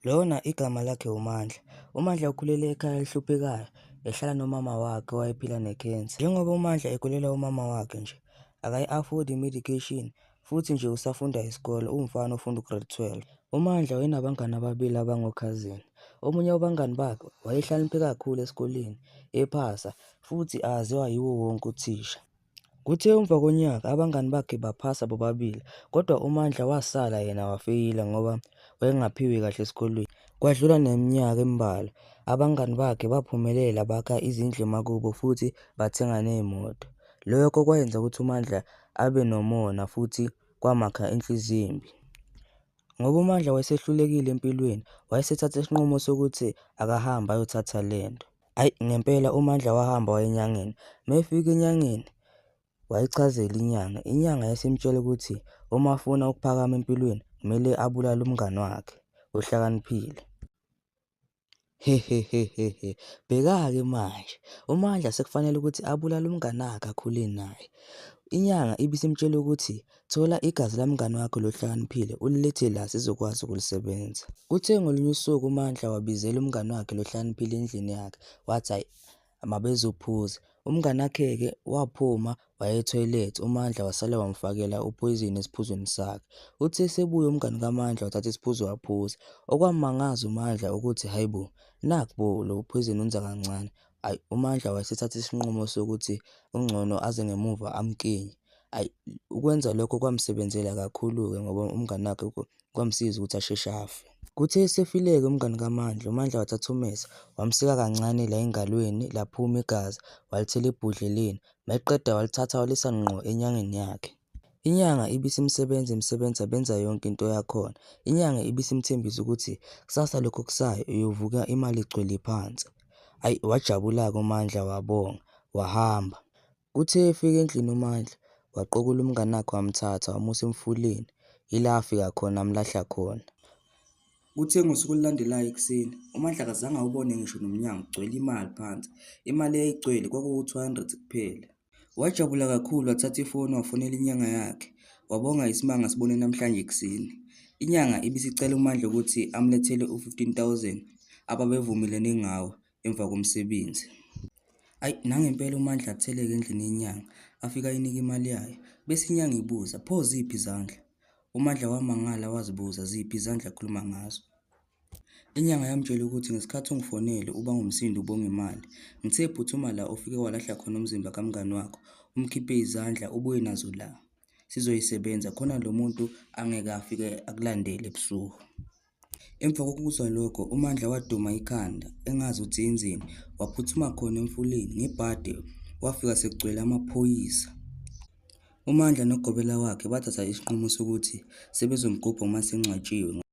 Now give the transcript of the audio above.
Lona igama lakhe uMandla. uMandla ukhulele ekhaya elihluphekayo, ehlala nomama wakhe owayephila nekhensa. Njengoba uMandla egulela umama wakhe nje, akayi-afford i-medication futhi nje usafunda isikole, uwumfana ofunda u-grade 12. uMandla wayenabangani ababili abangokhazini. Omunye wabangani bakhe wayehlakaniphe kakhulu esikoleni, ephasa futhi aziwa yiwo wonke uthisha. Kuthe emva konyaka abangani bakhe baphasa bobabili, kodwa uMandla wasala yena wafeyila ngoba wayengaphiwe kahle esikolweni. Kwadlula neminyaka embalwa, abangani bakhe baphumelela bakha izindlu emakubo futhi bathenga ney'moto. Lokho kwenza ukuthi uMandla abe nomona futhi kwamakha inhliziyo embi. Ngoba uMandla wayesehlulekile empilweni, wayesethatha isinqumo sokuthi akahambe ayothatha lento. Ayi ngempela uMandla wahamba waya enyangeni. Mayefika enyangeni wayichazela inyanga. Inyanga yasimtshela ukuthi uma afuna ukuphakama empilweni kumele abulale umngani wakhe ohlakaniphile. Hehehehe, bheka-ke manje uMandla sekufanele ukuthi abulale umngani wakhe akhule naye. Inyanga ibisimtshela ukuthi thola igazi lamngani wakho lohlakaniphile ulilethe la sizokwazi ukulisebenza. Kuthe ngolunye usuku uMandla wabizela umngani wakhe lohlakaniphile endlini yakhe, wathi hhayi mabezophuza. Umngani wakhe-ke waphuma waya ethoyilethi, uMandla wasale wamfakela uphoyizeni esiphuzweni sakhe. Uthe esebuya umngani kaMandla wathatha isiphuzo waphuza. Okwamangaza uMandla ukuthi hayi bo, nakhu bo lo phoyizeni wenza kancane. Ayi uMandla wayesethatha isinqumo sokuthi ungcono aze ngemuva amkenye. Ayi ukwenza lokho kwamsebenzela kakhulu-ke ngoba umngani wakhe kwamsiza ukuthi asheshe afe. Kuthe esefile-ke umngani kaMandla, uMandla wathatha ummese wamsika kancane la engalweni laphuma igazi, walithela ebhodleleni. Mayeqeda walithatha walisa ngqo enyangeni yakhe. Inyanga ibisimsebenza benza yonke into yakhona. Inyanga ibisimthembisa ukuthi kusasa lokho kusayo uyovuka imali igcwele phansi. Ayi wajabula-ke uMandla wabonga wahamba. Kuthe efika endlini uMandla waqukula umngani wakhe wamthatha wamusa emfuleni, ila afika khona amlahla khona. Kuthe ngosuku olulandelayo ekuseni uMandla akazange awubone ngisho nomnyango ugcwele imali phansi. Imali eyayigcwele kwakuwu-200 kuphela. Wajabula kakhulu wathatha ifoni wafonela inyanga yakhe, wabonga isimanga sibone namhlanje ekuseni. Inyanga ibisicela uMandla ukuthi amlethele u-15,000 ababevumelene ngawo emva komsebenzi. Ayi nangempela uMandla atheleke endlini yenyanga, afika ayinika imali yayo. Bese inyanga ibuza, pho ziphi izandla? uMandla wamangala wazibuza ziphi izandla akhuluma ngazo. Inyanga yamtshela ukuthi ngesikhathi ungifonele uba ngumsindo ubonga imali. Ngithe phuthuma la ufike walahla khona umzimba kamngani wakho, umkhiphe izandla ubuye nazo la. Sizoyisebenza khona lo muntu angeke afike akulandele ebusuku. Emva kokuzwa lokho uMandla waduma ikhanda engazi ukuthi yenzeni, waphuthuma khona emfuleni ngebhade wafika sekugcwele amaphoyisa. uMandla nogobela wakhe bathatha isinqumo sokuthi sebezomgubha uma sengcwatshiwe.